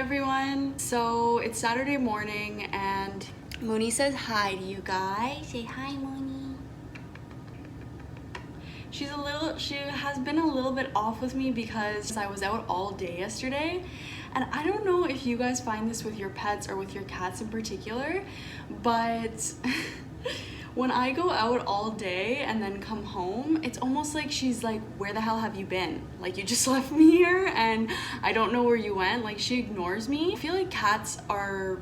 everyone. So it's Saturday morning and Mooney says hi to you guys. Say hi, Mooney. She has been a little bit off with me because I was out all day yesterday. And I don't know if you guys find this with your pets or with your cats in particular, but when I go out all day and then come home, it's almost like she's like, where the hell have you been? Like, you just left me here and I don't know where you went. Like, she ignores me. I feel like cats are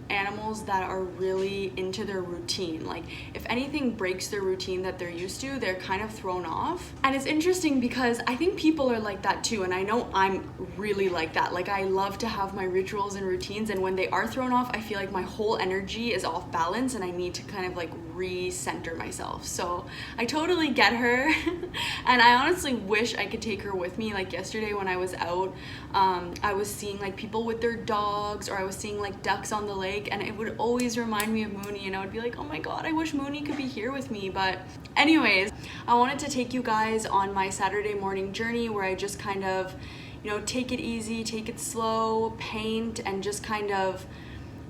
animals that are really into their routine. Like, if anything breaks their routine that they're used to, they're kind of thrown off. And it's interesting because I think people are like that too, and I know I'm really like that. Like, I love to have my rituals and routines, and when they are thrown off, I feel like my whole energy is off balance and I need to kind of like recenter myself. So I totally get her. And I honestly wish I could take her with me. Like yesterday when I was out, I was seeing like people with their dogs, or I was seeing like ducks on the lake, and it would always remind me of Mooney, and I would be like, oh my god, I wish Mooney could be here with me. But anyways, I wanted to take you guys on my Saturday morning journey where I just kind of, you know, take it easy, take it slow, paint, and just kind of,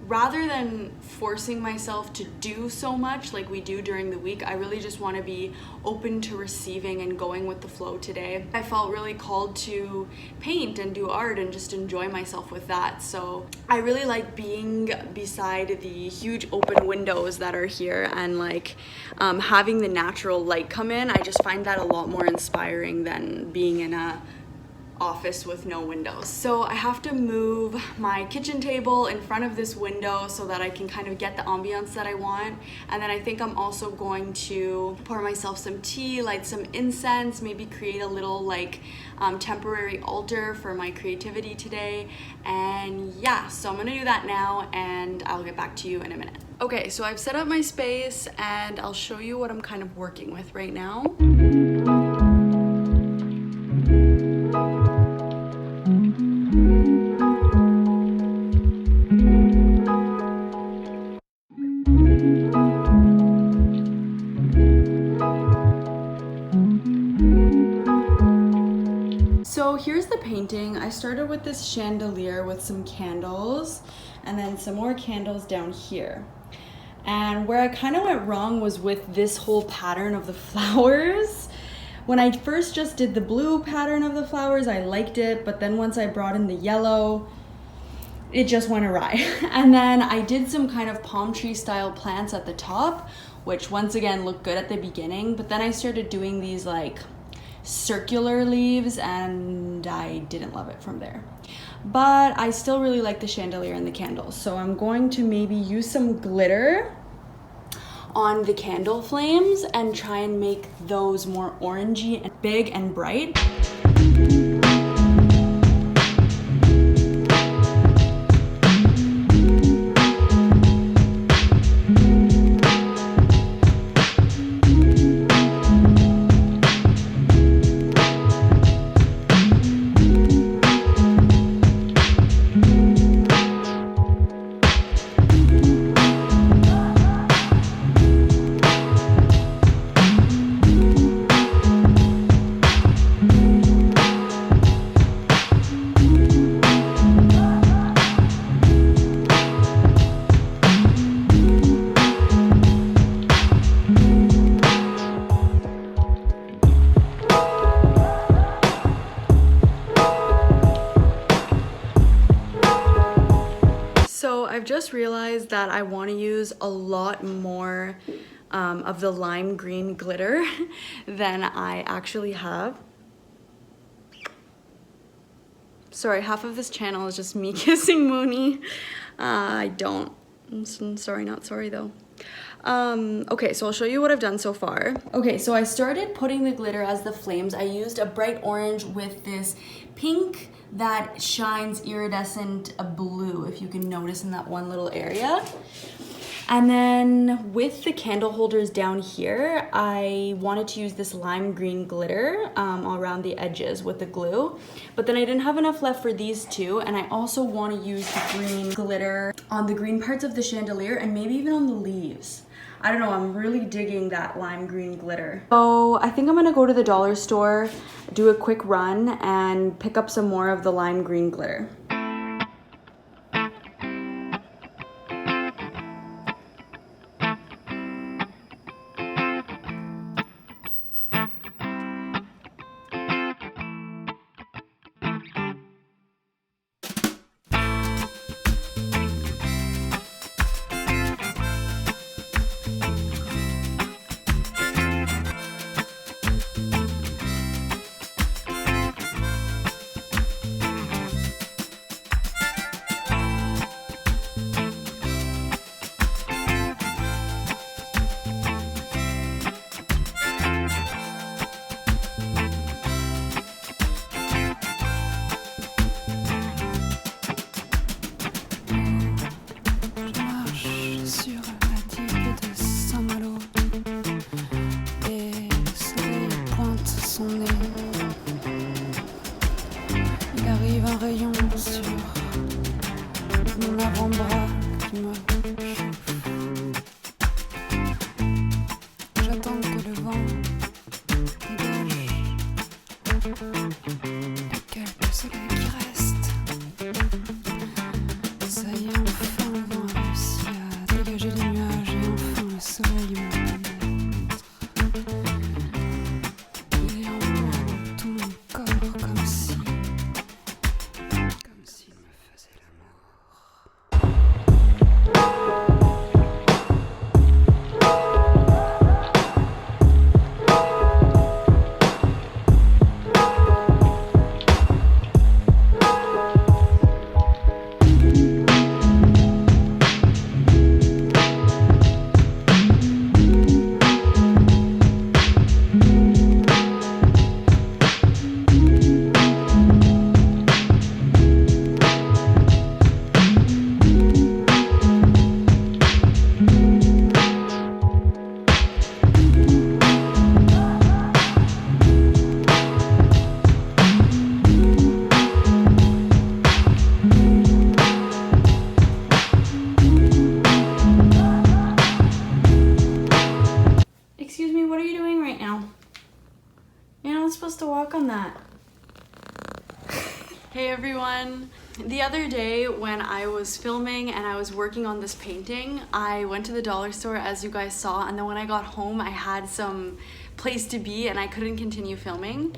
rather than forcing myself to do so much like we do during the week, I really just want to be open to receiving and going with the flow today. I felt really called to paint and do art and just enjoy myself with that. So I really like being beside the huge open windows that are here and like having the natural light come in. I just find that a lot more inspiring than being in a office with no windows. So I have to move my kitchen table in front of this window so that I can kind of get the ambiance that I want. And then I think I'm also going to pour myself some tea, light some incense, maybe create a little like temporary altar for my creativity today. And yeah, so I'm gonna do that now and I'll get back to you in a minute. Okay, so I've set up my space and I'll show you what I'm kind of working with right now. So here's the painting. I started with this chandelier with some candles and then some more candles down here. And where I kind of went wrong was with this whole pattern of the flowers. When I first just did the blue pattern of the flowers, I liked it, but then once I brought in the yellow, it just went awry. And then I did some kind of palm tree style plants at the top, which once again looked good at the beginning, but then I started doing these like circular leaves and I didn't love it from there. But I still really like the chandelier and the candles. So I'm going to maybe use some glitter on the candle flames and try and make those more orangey and big and bright. I've just realized that I want to use a lot more of the lime green glitter than I actually have. Sorry, half of this channel is just me kissing Mooney. I don't. I'm sorry, not sorry though. Okay, so I'll show you what I've done so far. Okay, so I started putting the glitter as the flames. I used a bright orange with this pink that shines iridescent blue, if you can notice in that one little area. And then with the candle holders down here, I wanted to use this lime green glitter around the edges with the glue, but then I didn't have enough left for these two, and I also want to use the green glitter on the green parts of the chandelier and maybe even on the leaves. I don't know, I'm really digging that lime green glitter. So I think I'm gonna go to the dollar store, do a quick run, and pick up some more of the lime green glitter. everyone. The other day when I was filming and I was working on this painting, I went to the dollar store, as you guys saw, and then when I got home I had some place to be and I couldn't continue filming,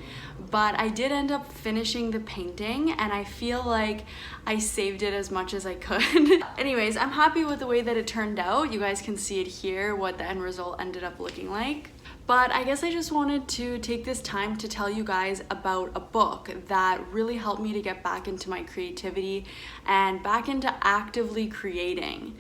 but I did end up finishing the painting and I feel like I saved it as much as I could. Anyways, I'm happy with the way that it turned out. You guys can see it here, what the end result ended up looking like. But I guess I just wanted to take this time to tell you guys about a book that really helped me to get back into my creativity and back into actively creating.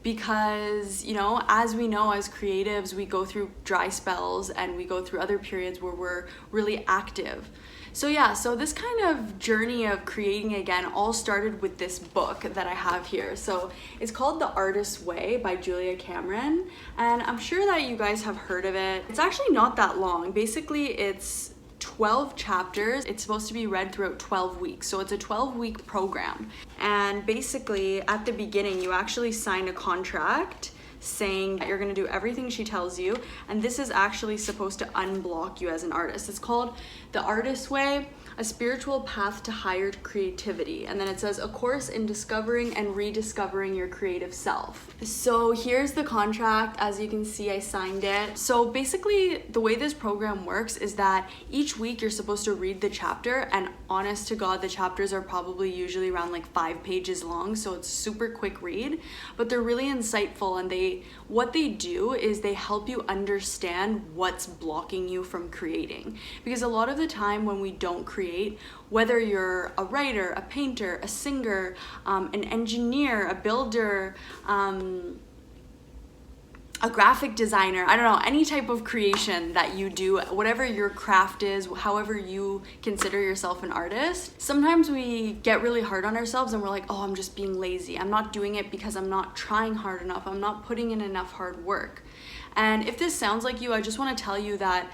Because, you know, as we know, as creatives, we go through dry spells and we go through other periods where we're really active. So yeah, so this kind of journey of creating again all started with this book that I have here. So it's called The Artist's Way by Julia Cameron, and I'm sure that you guys have heard of it. It's actually not that long. Basically, it's 12 chapters. It's supposed to be read throughout 12 weeks. So it's a 12-week program. And basically, at the beginning, you actually sign a contract saying that you're going to do everything she tells you, and this is actually supposed to unblock you as an artist. It's called The Artist's Way, a spiritual path to higher creativity. And then it says, a course in discovering and rediscovering your creative self. So here's the contract. As you can see, I signed it. So basically the way this program works is that each week you're supposed to read the chapter, and honest to God, the chapters are probably usually around like 5 pages long. So it's super quick read, but they're really insightful, and what they do is they help you understand what's blocking you from creating. Because a lot of the time when we don't create, whether you're a writer, a painter, a singer, an engineer, a builder, a graphic designer, I don't know, any type of creation that you do, whatever your craft is, however you consider yourself an artist, sometimes we get really hard on ourselves and we're like, oh, I'm just being lazy. I'm not doing it because I'm not trying hard enough. I'm not putting in enough hard work. And if this sounds like you, I just want to tell you that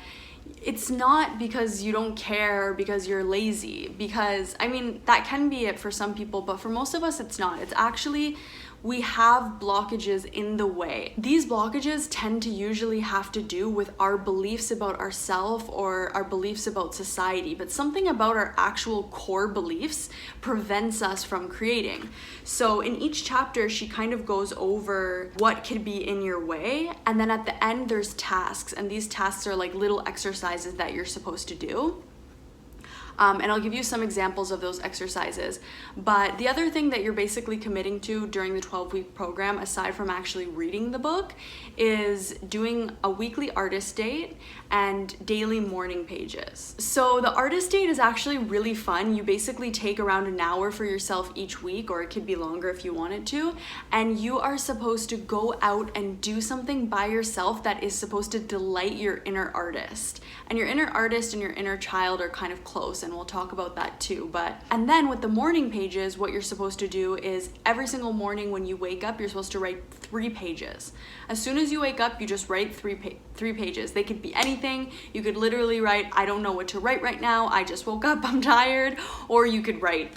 it's not because you don't care, because you're lazy, because, I mean, that can be it for some people, but for most of us, it's not. It's actually, we have blockages in the way. These blockages tend to usually have to do with our beliefs about ourselves or our beliefs about society, but something about our actual core beliefs prevents us from creating. So in each chapter, she kind of goes over what could be in your way, and then at the end there's tasks, and these tasks are like little exercises that you're supposed to do. And I'll give you some examples of those exercises. But the other thing that you're basically committing to during the 12-week program, aside from actually reading the book, is doing a weekly artist date and daily morning pages. So the artist date is actually really fun. You basically take around an hour for yourself each week, or it could be longer if you wanted to, and you are supposed to go out and do something by yourself that is supposed to delight your inner artist. And your inner artist and your inner child are kind of close, and we'll talk about that too. And then with the morning pages, what you're supposed to do is every single morning when you wake up, you're supposed to write 3 pages. As soon as you wake up, you just write 3 pages. They could be anything. You could literally write, I don't know what to write right now, I just woke up, I'm tired. Or you could write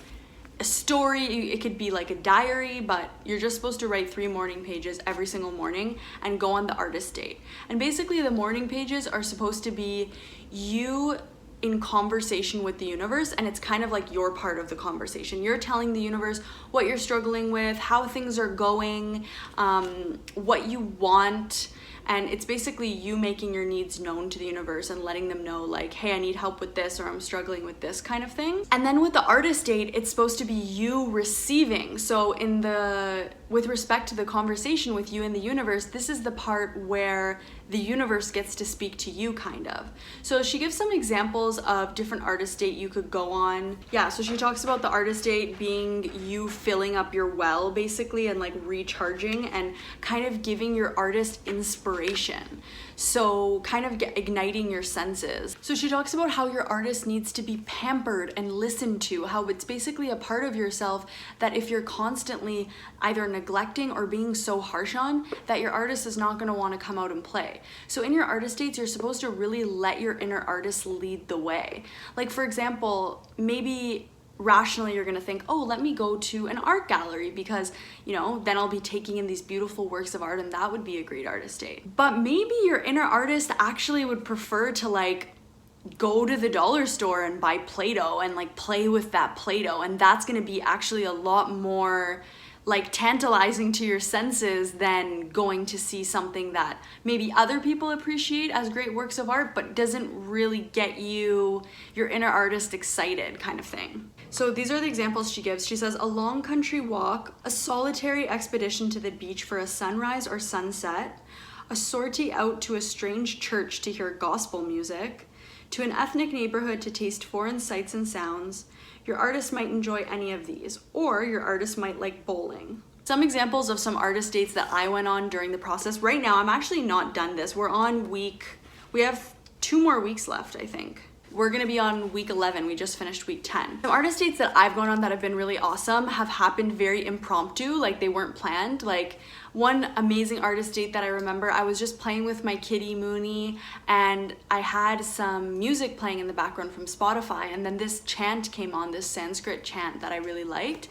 a story, it could be like a diary, but you're just supposed to write 3 morning pages every single morning and go on the artist date. And basically the morning pages are supposed to be you in conversation with the universe, and it's kind of like your part of the conversation. You're telling the universe what you're struggling with, how things are going, what you want, and it's basically you making your needs known to the universe and letting them know like, hey, I need help with this, or I'm struggling with this kind of thing. And then with the artist date, it's supposed to be you receiving. So with respect to the conversation with you and the universe, this is the part where the universe gets to speak to you, kind of. So she gives some examples of different artist date you could go on. Yeah, so she talks about the artist date being you filling up your well, basically, and like recharging and kind of giving your artist inspiration. So kind of igniting your senses. So she talks about how your artist needs to be pampered and listened to, how it's basically a part of yourself that if you're constantly either neglecting or being so harsh on, that your artist is not going to want to come out and play. So in your artist dates, you're supposed to really let your inner artist lead the way. Like, for example, maybe rationally you're gonna think, oh, let me go to an art gallery because, you know, then I'll be taking in these beautiful works of art and that would be a great artist date. But maybe your inner artist actually would prefer to like go to the dollar store and buy Play-Doh and like play with that Play-Doh, and that's going to be actually a lot more like tantalizing to your senses than going to see something that maybe other people appreciate as great works of art but doesn't really get you, your inner artist, excited kind of thing. So these are the examples she gives. She says, a long country walk, a solitary expedition to the beach for a sunrise or sunset, a sortie out to a strange church to hear gospel music, to an ethnic neighborhood to taste foreign sights and sounds. Your artist might enjoy any of these, or your artist might like bowling. Some examples of some artist dates that I went on during the process. Right now, I'm actually not done this. We have 2 more weeks left, I think. We're gonna be on week 11. We just finished week 10. The artist dates that I've gone on that have been really awesome have happened very impromptu, like they weren't planned. Like one amazing artist date that I remember, I was just playing with my kitty Mooney and I had some music playing in the background from Spotify, and then this chant came on, this Sanskrit chant that I really liked.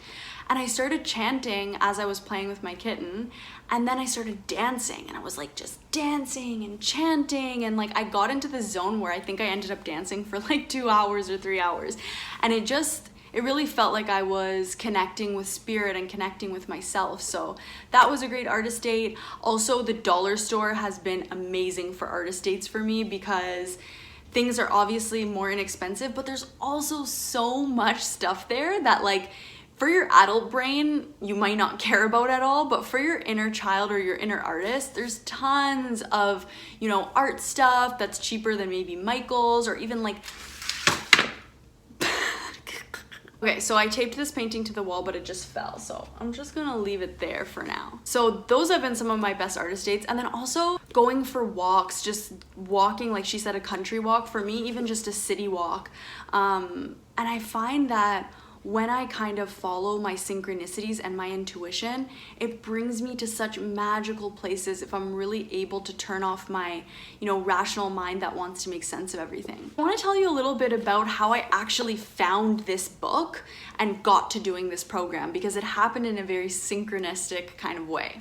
And I started chanting as I was playing with my kitten, and then I started dancing, and I was like just dancing and chanting, and like I got into the zone where I think I ended up dancing for like 2 hours or 3 hours, and it really felt like I was connecting with spirit and connecting with myself. So that was a great artist date. Also, the dollar store has been amazing for artist dates for me because things are obviously more inexpensive, but there's also so much stuff there that like for your adult brain, you might not care about at all, but for your inner child or your inner artist, there's tons of, you know, art stuff that's cheaper than maybe Michael's, or even like, okay, so I taped this painting to the wall, but it just fell, so I'm just gonna leave it there for now. So those have been some of my best artist dates. And then also going for walks, just walking, like she said, a country walk, for me, even just a city walk. And I find that when I kind of follow my synchronicities and my intuition, it brings me to such magical places if I'm really able to turn off my, you know, rational mind that wants to make sense of everything. I want to tell you a little bit about how I actually found this book and got to doing this program, because it happened in a very synchronistic kind of way.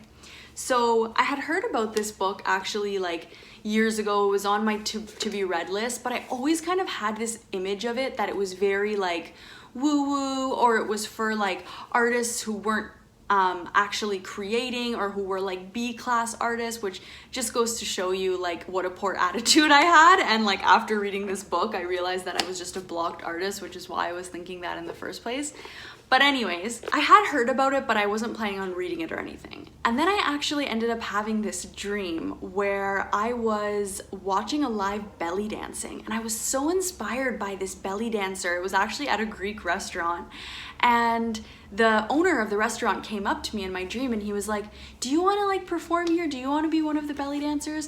So I had heard about this book actually like years ago. It was on my to be read list, but I always kind of had this image of it that it was very like woo-woo, or it was for like artists who weren't actually creating, or who were like B-class artists, which just goes to show you like what a poor attitude I had. And like after reading this book, I realized that I was just a blocked artist, which is why I was thinking that in the first place. But anyways, I had heard about it, but I wasn't planning on reading it or anything. And then I actually ended up having this dream where I was watching a live belly dancing, and I was so inspired by this belly dancer. It was actually at a Greek restaurant, and the owner of the restaurant came up to me in my dream and he was like, do you want to like perform here? Do you want to be one of the belly dancers?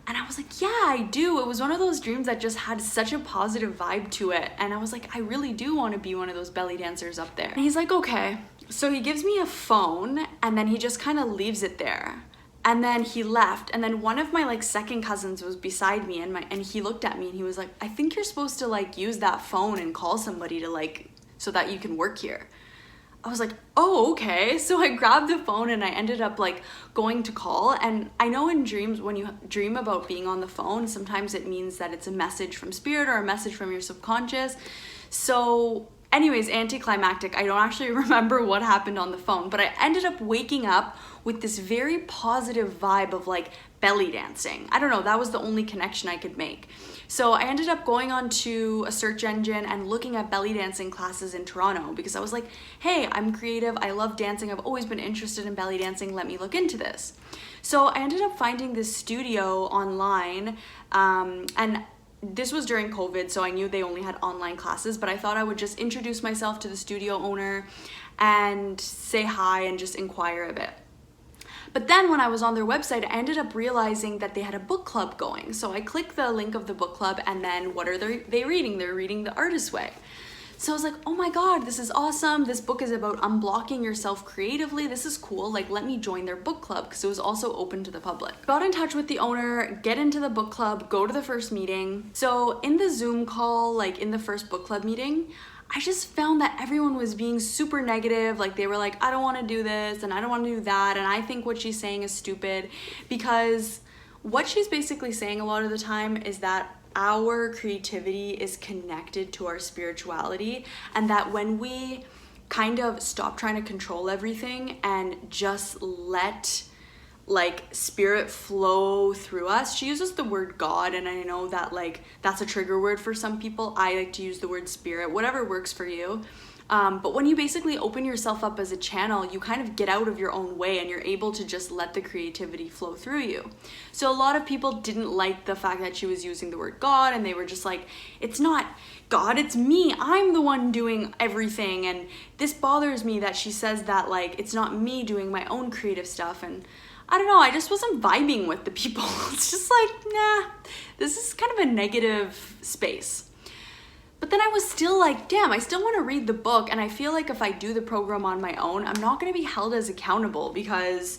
And I was like, yeah, I do. It was one of those dreams that just had such a positive vibe to it. And I was like, I really do want to be one of those belly dancers up there. And he's like, okay. So he gives me a phone and then he just kind of leaves it there. And then he left. And then one of my like second cousins was beside me, and he looked at me and he was like, I think you're supposed to like use that phone and call somebody to like, so that you can work here. I was like, oh, okay. So I grabbed the phone and I ended up like going to call. And I know in dreams, when you dream about being on the phone, sometimes it means that it's a message from spirit or a message from your subconscious. So anyways, anticlimactic. I don't actually remember what happened on the phone, but I ended up waking up with this very positive vibe of like belly dancing. I don't know, that was the only connection I could make. So I ended up going onto a search engine and looking at belly dancing classes in Toronto, because I was like, hey, I'm creative, I love dancing, I've always been interested in belly dancing, let me look into this. So I ended up finding this studio online, and this was during COVID, so I knew they only had online classes, but I thought I would just introduce myself to the studio owner and say hi and just inquire a bit. But then when I was on their website, I ended up realizing that they had a book club going. So I clicked the link of the book club, and then what are they reading? They're reading The Artist's Way. So I was like, oh my God, this is awesome. This book is about unblocking yourself creatively. This is cool. Like, let me join their book club, because it was also open to the public. Got in touch with the owner, get into the book club, go to the first meeting. So in the Zoom call, like in the first book club meeting, I just found that everyone was being super negative. Like they were like, I don't want to do this and I don't want to do that, and I think what she's saying is stupid, because what she's basically saying a lot of the time is that our creativity is connected to our spirituality, and that when we kind of stop trying to control everything and just let like spirit flow through us. She uses the word God, and I know that like that's a trigger word for some people. I like to use the word spirit, whatever works for you. But when you basically open yourself up as a channel, you kind of get out of your own way and you're able to just let the creativity flow through you. So a lot of people didn't like the fact that she was using the word God, and they were just like, it's not God, it's me. I'm the one doing everything. And this bothers me that she says that like it's not me doing my own creative stuff. And I don't know, I just wasn't vibing with the people. It's just like, nah, this is kind of a negative space. But then I was still like, damn, I still want to read the book, and I feel like if I do the program on my own, I'm not going to be held as accountable because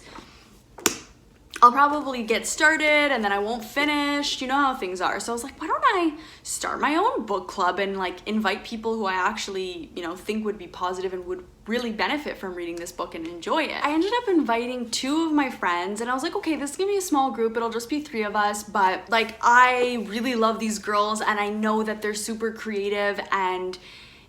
I'll probably get started and then I won't finish. You know how things are. So I was like, why don't I start my own book club and like invite people who I actually, you know, think would be positive and would really benefit from reading this book and enjoy it. I ended up inviting 2 of my friends, and I was like, okay, this is gonna be a small group, it'll just be 3 of us, but like I really love these girls and I know that they're super creative and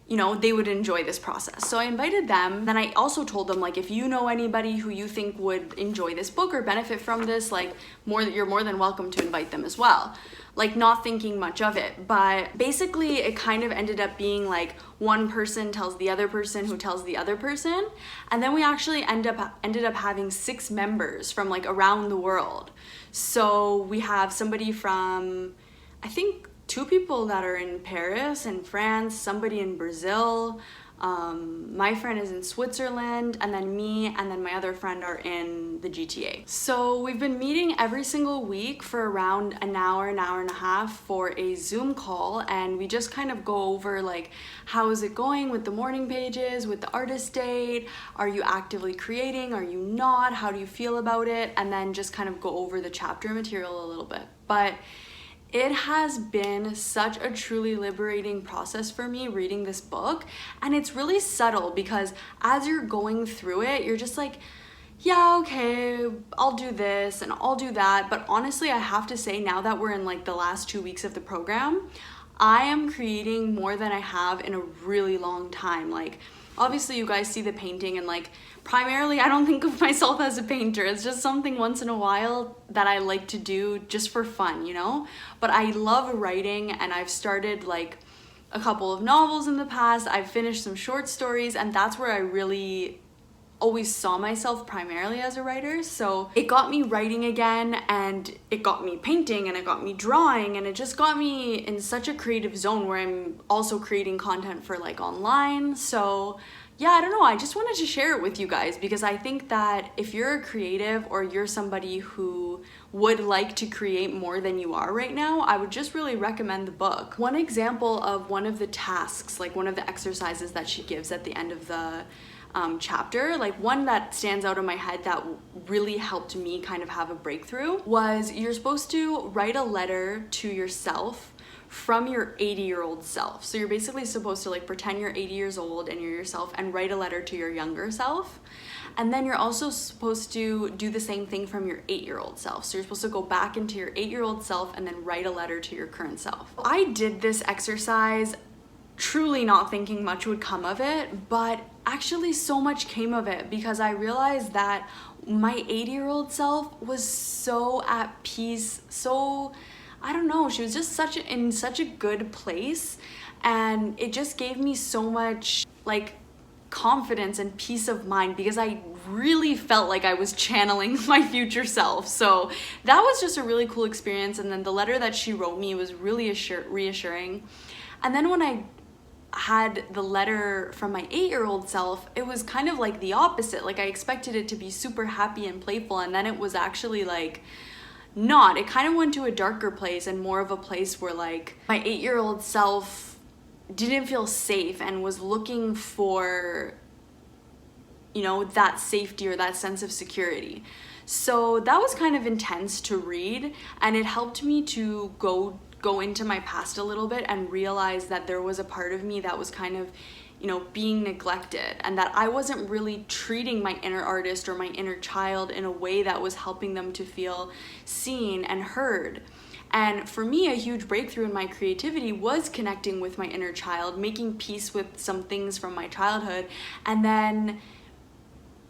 you know, they would enjoy this process. So I invited them. Then I also told them, like, if you know anybody who you think would enjoy this book or benefit from this, like, you're more than welcome to invite them as well. Like, not thinking much of it. But basically, it kind of ended up being like one person tells the other person who tells the other person. And then we actually ended up having 6 members from like around the world. So we have somebody from, I think, 2 people that are in Paris and France, somebody in Brazil, my friend is in Switzerland, and then me and then my other friend are in the GTA. So we've been meeting every single week for around an hour and a half for a Zoom call, and we just kind of go over like, how is it going with the morning pages, with the artist date, are you actively creating, are you not, how do you feel about it, and then just kind of go over the chapter material a little bit. But it has been such a truly liberating process for me reading this book, and it's really subtle because as you're going through it, you're just like, yeah, okay, I'll do this and I'll do that. But honestly, I have to say, now that we're in like the last 2 weeks of the program, I am creating more than I have in a really long time. Like, obviously you guys see the painting, and like primarily I don't think of myself as a painter. It's just something once in a while that I like to do just for fun, you know? But I love writing, and I've started like a couple of novels in the past. I've finished some short stories, and that's where I really always saw myself primarily as a writer. So it got me writing again, and it got me painting, and it got me drawing, and it just got me in such a creative zone where I'm also creating content for like online. So yeah, I don't know, I just wanted to share it with you guys because I think that if you're a creative or you're somebody who would like to create more than you are right now, I would just really recommend the book. One example of one of the tasks, like one of the exercises that she gives at the end of the chapter, like one that stands out in my head that really helped me kind of have a breakthrough, was you're supposed to write a letter to yourself from your 80-year-old self. So you're basically supposed to like pretend you're 80 years old and you're yourself and write a letter to your younger self. And then you're also supposed to do the same thing from your 8-year-old self. So you're supposed to go back into your 8-year-old self and then write a letter to your current self. I did this exercise truly not thinking much would come of it, but actually so much came of it because I realized that my 80-year-old self was so at peace, so, I don't know, she was just in such a good place, and it just gave me so much like confidence and peace of mind because I really felt like I was channeling my future self. So that was just a really cool experience, and then the letter that she wrote me was really reassuring. And then when I had the letter from my 8-year-old self, it was kind of like the opposite. Like I expected it to be super happy and playful, and then it was actually like not. It kind of went to a darker place and more of a place where like my 8-year-old self didn't feel safe and was looking for, you know, that safety or that sense of security. So that was kind of intense to read, and it helped me to go into my past a little bit and realize that there was a part of me that was kind of, you know, being neglected, and that I wasn't really treating my inner artist or my inner child in a way that was helping them to feel seen and heard. And for me, a huge breakthrough in my creativity was connecting with my inner child, making peace with some things from my childhood, and then,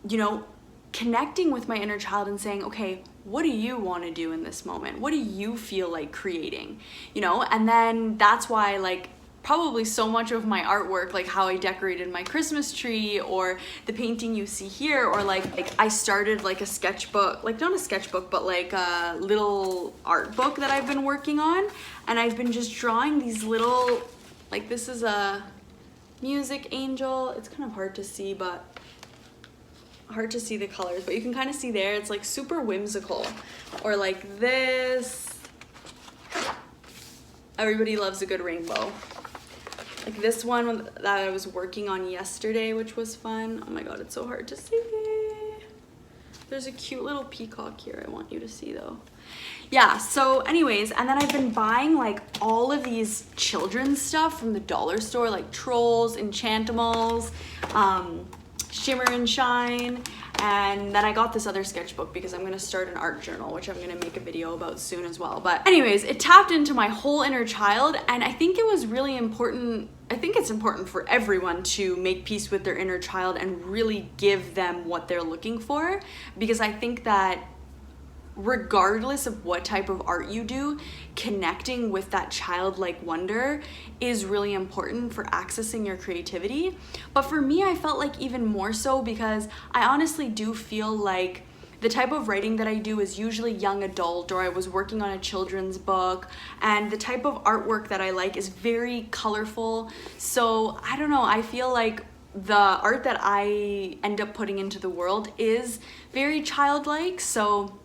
you know, connecting with my inner child and saying, okay, what do you want to do in this moment? What do you feel like creating? You know, and then that's why, like, probably so much of my artwork, like how I decorated my Christmas tree, or the painting you see here, or like I started like a sketchbook, like not a sketchbook, but like a little art book that I've been working on. And I've been just drawing these little, like this is a music angel. It's kind of hard to see, but hard to see the colors, but you can kind of see there, it's like super whimsical. Or like this, everybody loves a good rainbow. Like this one that I was working on yesterday, which was fun. Oh my god, it's so hard to see. There's a cute little peacock here I want you to see though. Yeah, so anyways, and then I've been buying like all of these children's stuff from the dollar store, like Trolls, Enchantimals, Shimmer and Shine. And then I got this other sketchbook because I'm gonna start an art journal, which I'm gonna make a video about soon as well. But anyways, it tapped into my whole inner child, and I think it was really important. I think it's important for everyone to make peace with their inner child and really give them what they're looking for, because I think that regardless of what type of art you do, connecting with that childlike wonder is really important for accessing your creativity. But for me, I felt like even more so, because I honestly do feel like the type of writing that I do is usually young adult, or I was working on a children's book, and the type of artwork that I like is very colorful. So I don't know, I feel like the art that I end up putting into the world is very childlike. So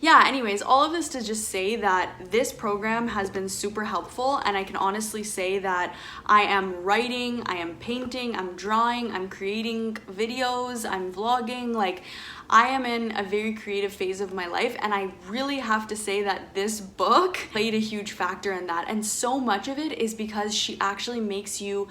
yeah, anyways, all of this to just say that this program has been super helpful, and I can honestly say that I am writing, I am painting, I'm drawing, I'm creating videos, I'm vlogging, like I am in a very creative phase of my life, and I really have to say that this book played a huge factor in that. And so much of it is because she actually makes you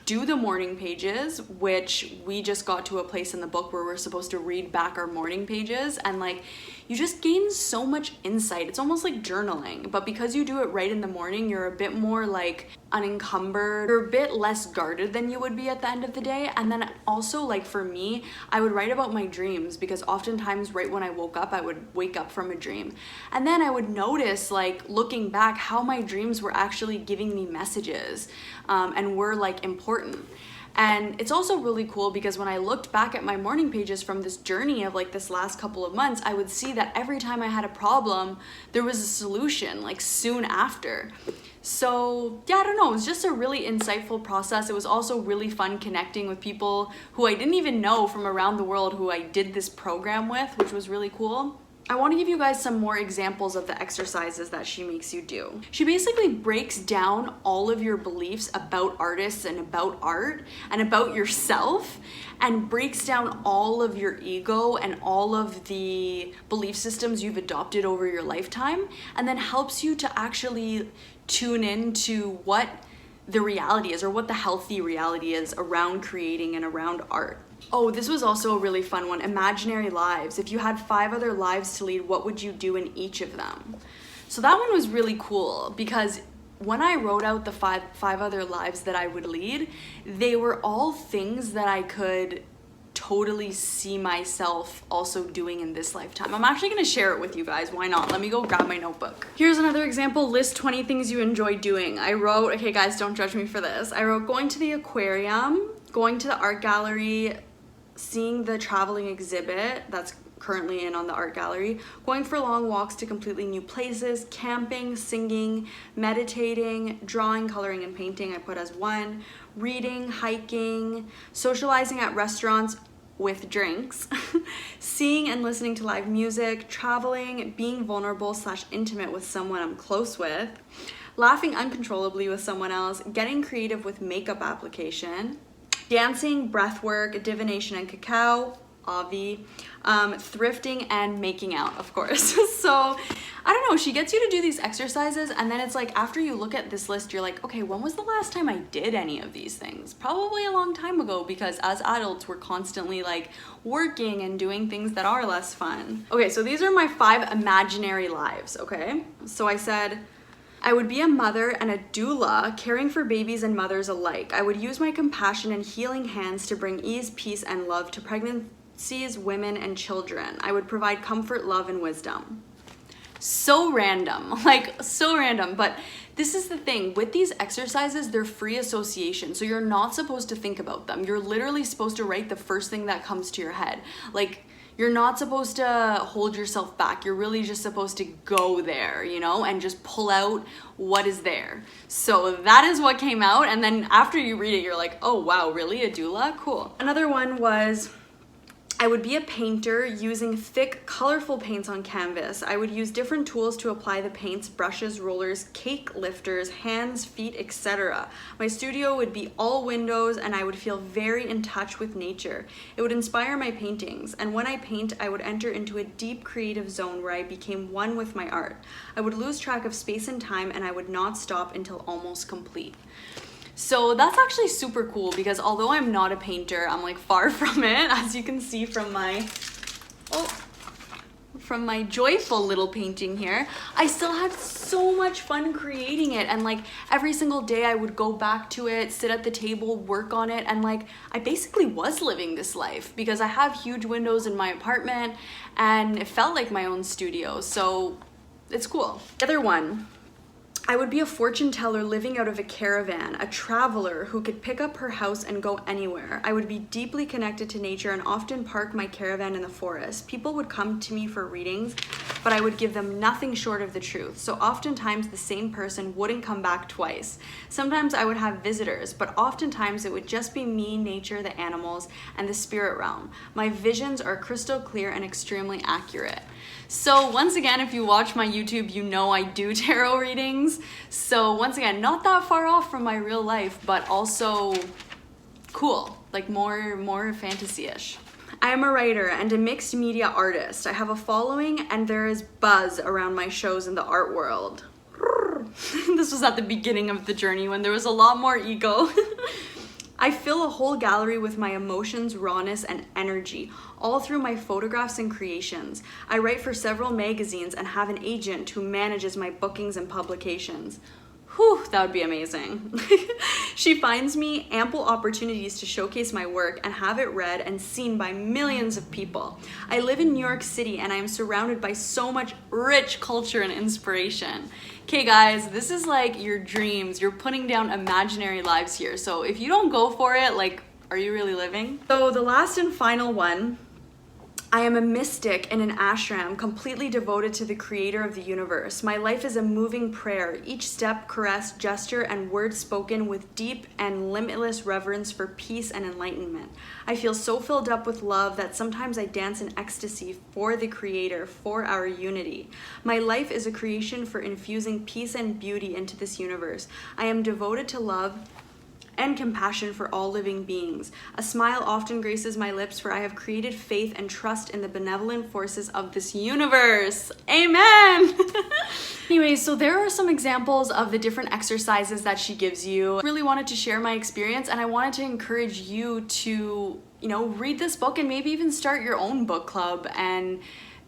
do the morning pages, which we just got to a place in the book where we're supposed to read back our morning pages, and like you just gain so much insight. It's almost like journaling, but because you do it right in the morning, you're a bit more like unencumbered, you're a bit less guarded than you would be at the end of the day. And then also, like for me, I would write about my dreams, because oftentimes right when I woke up, I would wake up from a dream, and then I would notice, like looking back, how my dreams were actually giving me messages and were like important. And it's also really cool because when I looked back at my morning pages from this journey of like this last couple of months, I would see that every time I had a problem, there was a solution like soon after. So yeah, I don't know, it was just a really insightful process. It was also really fun connecting with people who I didn't even know from around the world who I did this program with, which was really cool. I want to give you guys some more examples of the exercises that she makes you do. She basically breaks down all of your beliefs about artists and about art and about yourself, and breaks down all of your ego and all of the belief systems you've adopted over your lifetime, and then helps you to actually tune into what the reality is, or what the healthy reality is around creating and around art. Oh, this was also a really fun one. Imaginary lives. If you had 5 other lives to lead, what would you do in each of them? So that one was really cool, because when I wrote out the five other lives that I would lead, they were all things that I could totally see myself also doing in this lifetime. I'm actually gonna share it with you guys. Why not? Let me go grab my notebook. Here's another example. List 20 things you enjoy doing. I wrote, okay guys, don't judge me for this. I wrote going to the aquarium, going to the art gallery, seeing the traveling exhibit that's currently in on the art gallery, going for long walks to completely new places, camping, singing, meditating, drawing, coloring, and painting I put as 1, reading, hiking, socializing at restaurants with drinks, seeing and listening to live music, traveling, being vulnerable / intimate with someone I'm close with, laughing uncontrollably with someone else, getting creative with makeup application, dancing, breathwork, divination, and cacao, Avi. Thrifting and making out, of course. So I don't know, she gets you to do these exercises, and then it's like after you look at this list, you're like, okay, when was the last time I did any of these things? Probably a long time ago, because as adults we're constantly like working and doing things that are less fun. Okay, so these are my 5 imaginary lives, okay? So I said I would be a mother and a doula, caring for babies and mothers alike. I would use my compassion and healing hands to bring ease, peace, and love to pregnancies, women, and children. I would provide comfort, love, and wisdom. So random, like so random, but this is the thing. With these exercises, they're free association, so you're not supposed to think about them. You're literally supposed to write the first thing that comes to your head. Like, you're not supposed to hold yourself back. You're really just supposed to go there, you know, and just pull out what is there. So that is what came out, and then after you read it, you're like, oh wow, really, a doula? Cool. Another one was, I would be a painter using thick, colorful paints on canvas. I would use different tools to apply the paints, brushes, rollers, cake lifters, hands, feet, etc. My studio would be all windows, and I would feel very in touch with nature. It would inspire my paintings, and when I paint, I would enter into a deep creative zone where I became one with my art. I would lose track of space and time, and I would not stop until almost complete. So that's actually super cool, because although I'm not a painter, I'm like far from it, as you can see from my joyful little painting here. I still had so much fun creating it, and like every single day I would go back to it, sit at the table, work on it, and like I basically was living this life because I have huge windows in my apartment and it felt like my own studio, so it's cool. The other one, I would be a fortune teller living out of a caravan, a traveler who could pick up her house and go anywhere. I would be deeply connected to nature and often park my caravan in the forest. People would come to me for readings, but I would give them nothing short of the truth. So oftentimes the same person wouldn't come back twice. Sometimes I would have visitors, but oftentimes it would just be me, nature, the animals, and the spirit realm. My visions are crystal clear and extremely accurate. So once again, if you watch my YouTube, you know I do tarot readings. So once again, not that far off from my real life, but also cool, like more fantasy-ish. I am a writer and a mixed media artist. I have a following and there is buzz around my shows in the art world. This was at the beginning of the journey when there was a lot more ego. I fill a whole gallery with my emotions, rawness, and energy, all through my photographs and creations. I write for several magazines and have an agent who manages my bookings and publications. Whew, that would be amazing. She finds me ample opportunities to showcase my work and have it read and seen by millions of people. I live in New York City and I am surrounded by so much rich culture and inspiration. Okay guys, this is like your dreams. You're putting down imaginary lives here. So if you don't go for it, like, are you really living? So the last and final one, I am a mystic in an ashram completely devoted to the creator of the universe. My life is a moving prayer, each step, caress, gesture, and word spoken with deep and limitless reverence for peace and enlightenment. I feel so filled up with love that sometimes I dance in ecstasy for the creator, for our unity. My life is a creation for infusing peace and beauty into this universe. I am devoted to love and compassion for all living beings. A smile often graces my lips, for I have created faith and trust in the benevolent forces of this universe. Amen! Anyways, so there are some examples of the different exercises that she gives you. I really wanted to share my experience, and I wanted to encourage you to, you know, read this book and maybe even start your own book club and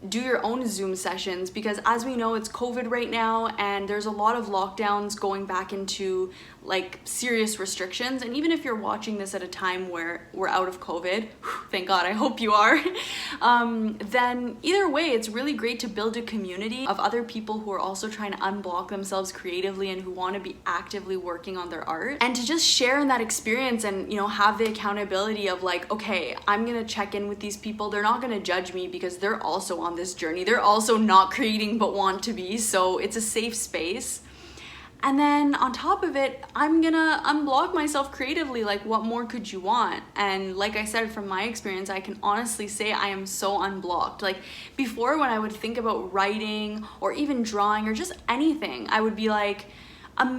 do your own Zoom sessions, because as we know, it's COVID right now and there's a lot of lockdowns going back into like serious restrictions. And even if you're watching this at a time where we're out of COVID, thank God, I hope you are, then either way, it's really great to build a community of other people who are also trying to unblock themselves creatively and who want to be actively working on their art, and to just share in that experience and, you know, have the accountability of like, okay, I'm gonna check in with these people. They're not gonna judge me because they're also on this journey. They're also not creating but want to be, so it's a safe space. And then on top of it, I'm gonna unblock myself creatively. Like, what more could you want? And like I said, from my experience, I can honestly say I am so unblocked. Like before, when I would think about writing or even drawing or just anything, I would be like,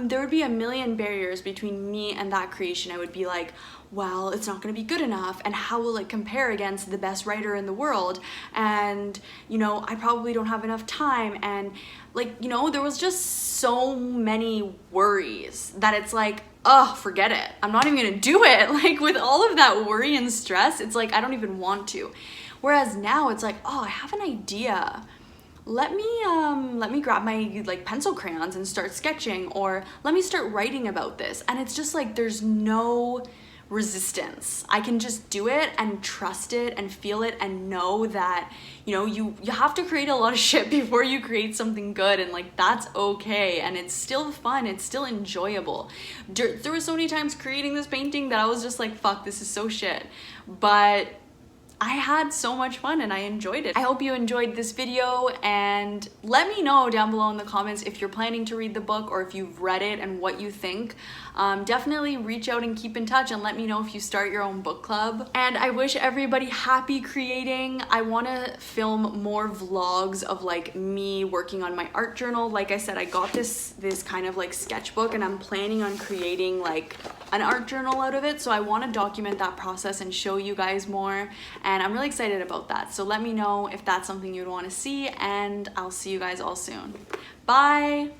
there would be a million barriers between me and that creation. I would be like, well, it's not gonna be good enough, and how will it compare against the best writer in the world, and you know, I probably don't have enough time, and like, you know, there was just so many worries that it's like, oh, forget it, I'm not even gonna do it. Like, with all of that worry and stress, it's like I don't even want to. Whereas now it's like, oh, I have an idea, let me grab my like pencil crayons and start sketching, or let me start writing about this. And it's just like there's no resistance. I can just do it and trust it and feel it and know that, you know, you have to create a lot of shit before you create something good, and like that's okay, and it's still fun, it's still enjoyable. There were so many times creating this painting that I was just like, fuck, this is so shit, but I had so much fun and I enjoyed it. I hope you enjoyed this video, and let me know down below in the comments if you're planning to read the book or if you've read it and what you think. Definitely reach out and keep in touch and let me know if you start your own book club. And I wish everybody happy creating. I want to film more vlogs of like me working on my art journal. Like I said, I got this kind of like sketchbook, and I'm planning on creating like an art journal out of it. So I want to document that process and show you guys more. And I'm really excited about that. So let me know if that's something you'd want to see, and I'll see you guys all soon. Bye!